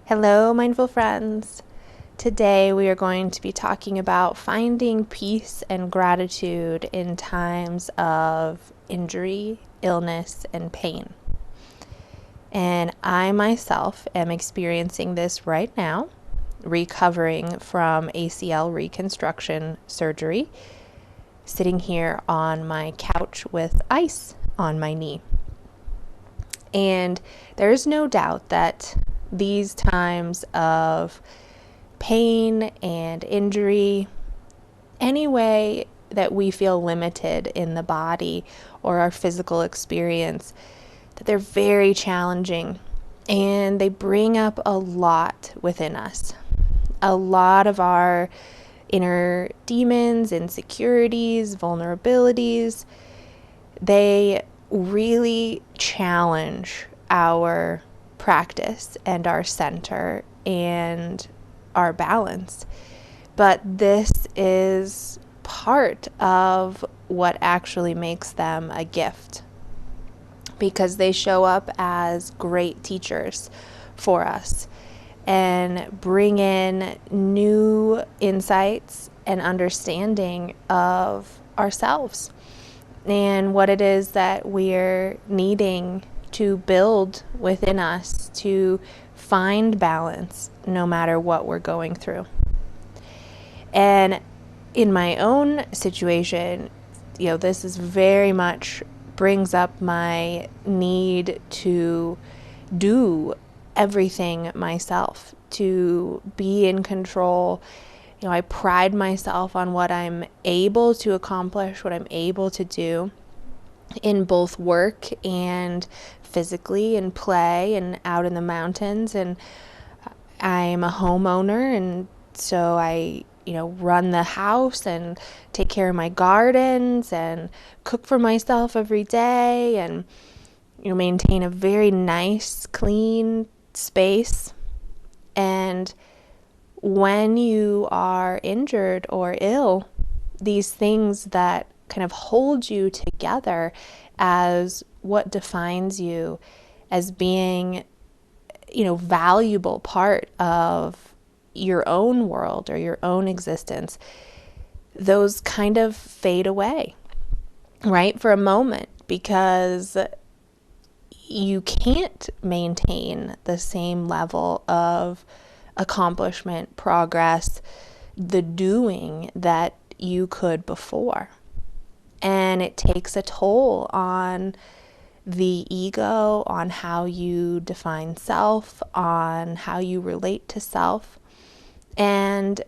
Hello, mindful friends. Today we are going to be talking about finding peace and gratitude in times of injury, illness, and pain. And I myself am experiencing this right now, recovering from ACL reconstruction surgery, sitting here on my couch with ice on my knee. And there's no doubt that these times of pain and injury, any way that we feel limited in the body or our physical experience, that they're very challenging and they bring up a lot within us. A lot of our inner demons, insecurities, vulnerabilities, they really challenge our practice and our center and our balance. But this is part of what actually makes them a gift, because they show up as great teachers for us and bring in new insights and understanding of ourselves and what it is that we're needing to build within us to find balance no matter what we're going through. And in my own situation, this is very much brings up my need to do everything myself, to be in control. I pride myself on what I'm able to accomplish, what I'm able to do in both work and physically and play and out in the mountains. And I'm a homeowner, and so I run the house and take care of my gardens and cook for myself every day and maintain a very nice, clean space. And when you are injured or ill, these things that kind of hold you together as what defines you as being, valuable part of your own world or your own existence, those kind of fade away, right? For a moment, because you can't maintain the same level of accomplishment, progress, the doing that you could before. And it takes a toll on the ego, on how you define self, on how you relate to self. And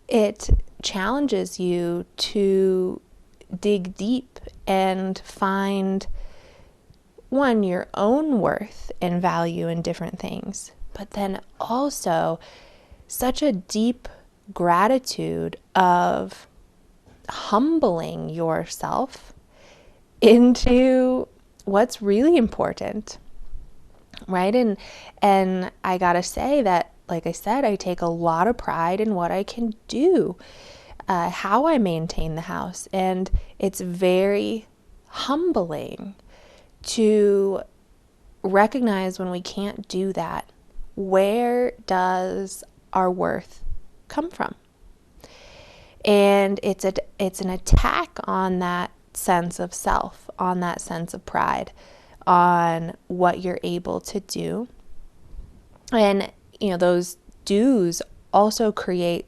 it challenges you to dig deep and find, one, your own worth and value in different things, but then also such a deep gratitude of humbling yourself into what's really important, right? And I gotta say that, like I said, I take a lot of pride in what I can do, how I maintain the house, and it's very humbling to recognize when we can't do that. Where does our worth come from? And it's an attack on that sense of self, on that sense of pride, on what you're able to do. And those do's also create,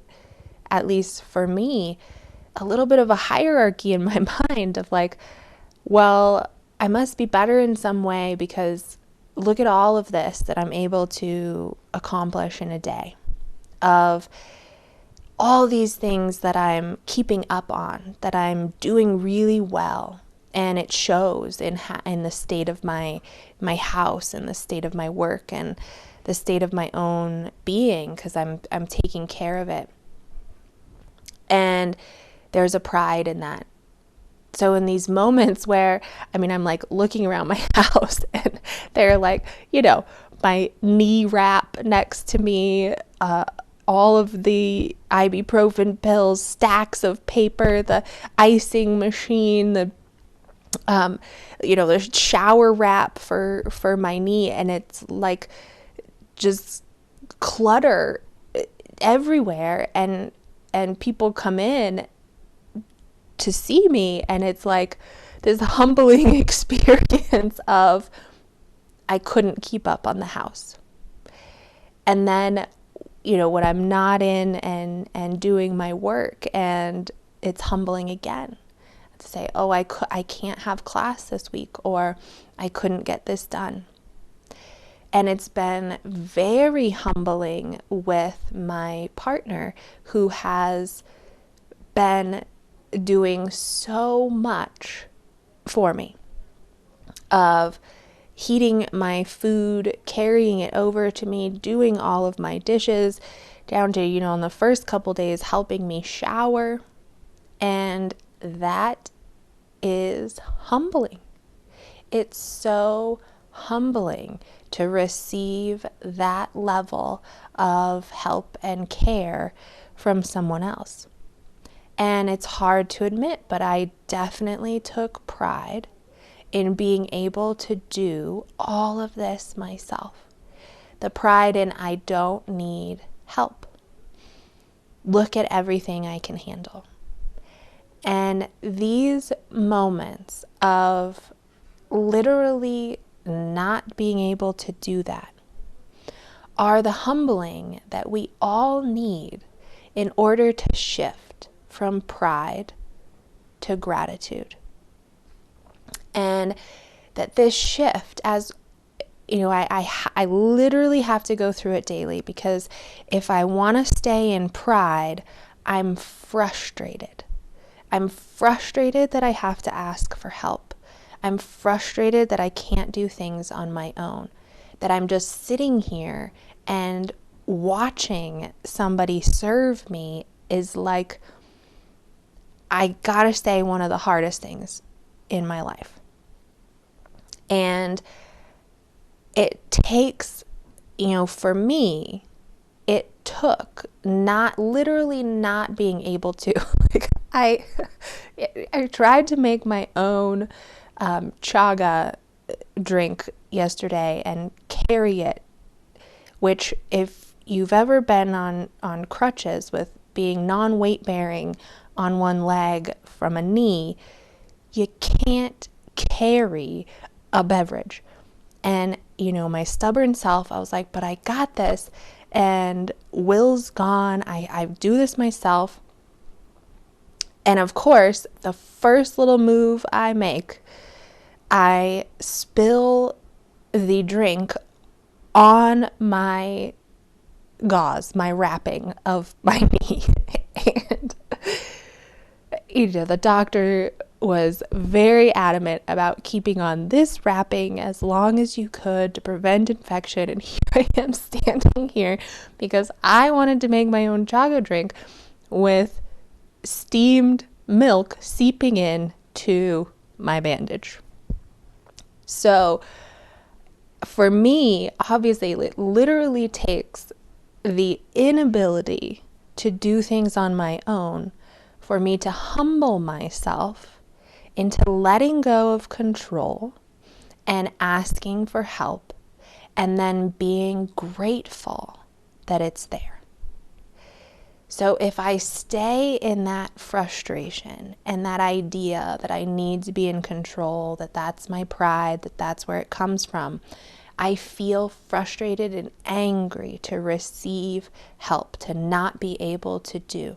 at least for me, a little bit of a hierarchy in my mind of like, well, I must be better in some way because look at all of this that I'm able to accomplish in a day, of all these things that I'm keeping up on, that I'm doing really well. And it shows in the state of my house and the state of my work and the state of my own being, because I'm taking care of it. And there's a pride in that. So in these moments where, I'm like looking around my house and they're like, my knee wrap next to me, all of the ibuprofen pills, stacks of paper, the icing machine, the um, there's shower wrap for my knee, and it's like just clutter everywhere, and people come in to see me, and it's like this humbling experience of I couldn't keep up on the house. And then, when I'm not in and doing my work, and it's humbling again to say, oh, I can't have class this week, or I couldn't get this done. And it's been very humbling with my partner, who has been doing so much for me, of heating my food, carrying it over to me, doing all of my dishes, down to, in the first couple days, helping me shower. And that is humbling. It's so humbling to receive that level of help and care from someone else. And it's hard to admit, but I definitely took pride in being able to do all of this myself. The pride in I don't need help. Look at everything I can handle. And these moments of literally not being able to do that are the humbling that we all need in order to shift from pride to gratitude. And that this shift, as I literally have to go through it daily, because if I want to stay in pride, I'm frustrated. I'm frustrated that I have to ask for help. I'm frustrated that I can't do things on my own, that I'm just sitting here and watching somebody serve me is like, I gotta say, one of the hardest things in my life. And it takes, for me, it took not being able to, like, I tried to make my own chaga drink yesterday and carry it, which, if you've ever been on crutches with being non-weight bearing on one leg from a knee, you can't carry a beverage. And, my stubborn self, I was like, but I got this. And Will's gone. I do this myself. And of course, the first little move I make, I spill the drink on my gauze, my wrapping of my knee. And, the doctor was very adamant about keeping on this wrapping as long as you could to prevent infection. And here I am standing here because I wanted to make my own chaga drink with steamed milk seeping in to my bandage. So for me, obviously, it literally takes the inability to do things on my own for me to humble myself into letting go of control and asking for help, and then being grateful that it's there. So if I stay in that frustration and that idea that I need to be in control, that that's my pride, that that's where it comes from, I feel frustrated and angry to receive help, to not be able to do.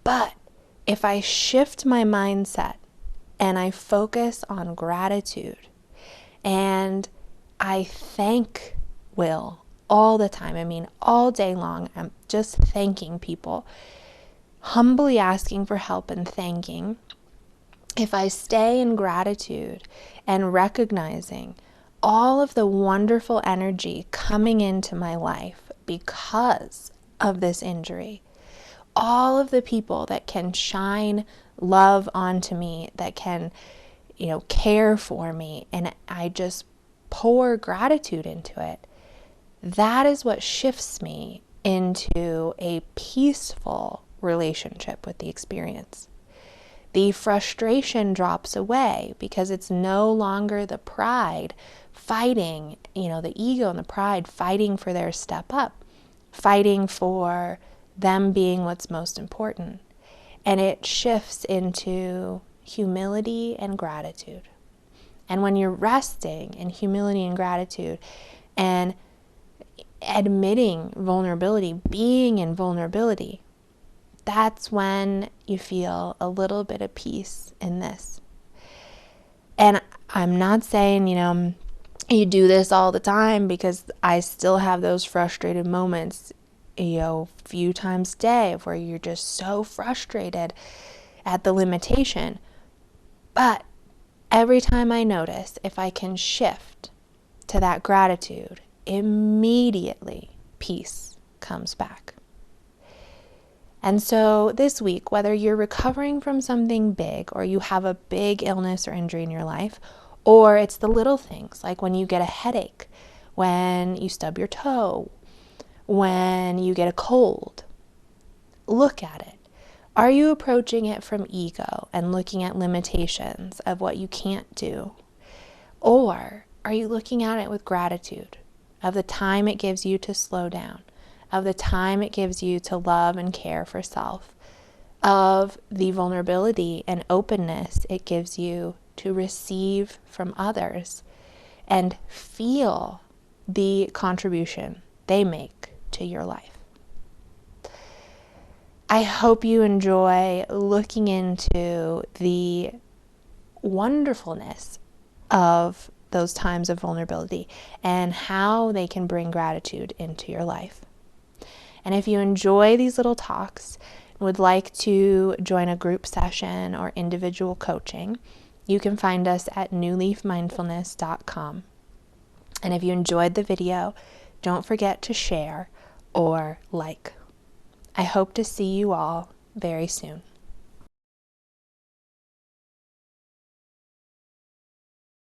But if I shift my mindset and I focus on gratitude, and I thank Will all the time, all day long, I'm just thanking people, humbly asking for help and thanking. If I stay in gratitude and recognizing all of the wonderful energy coming into my life because of this injury, all of the people that can shine love onto me, that can, care for me, and I just pour gratitude into it, that is what shifts me into a peaceful relationship with the experience. The frustration drops away because it's no longer the pride fighting, the ego and the pride fighting for their step up, fighting for them being what's most important. And it shifts into humility and gratitude. And when you're resting in humility and gratitude and admitting vulnerability, being in vulnerability, that's when you feel a little bit of peace in this. And I'm not saying, you do this all the time, because I still have those frustrated moments, a few times a day where you're just so frustrated at the limitation. But every time I notice, if I can shift to that gratitude, immediately peace comes back. And so this week, whether you're recovering from something big or you have a big illness or injury in your life, or it's the little things like when you get a headache, when you stub your toe, when you get a cold, look at it. Are you approaching it from ego and looking at limitations of what you can't do? Or are you looking at it with gratitude of the time it gives you to slow down, of the time it gives you to love and care for self, of the vulnerability and openness it gives you to receive from others and feel the contribution they make to your life? I hope you enjoy looking into the wonderfulness of those times of vulnerability and how they can bring gratitude into your life. And if you enjoy these little talks and would like to join a group session or individual coaching, you can find us at newleafmindfulness.com. And if you enjoyed the video, don't forget to share or like. I hope to see you all very soon.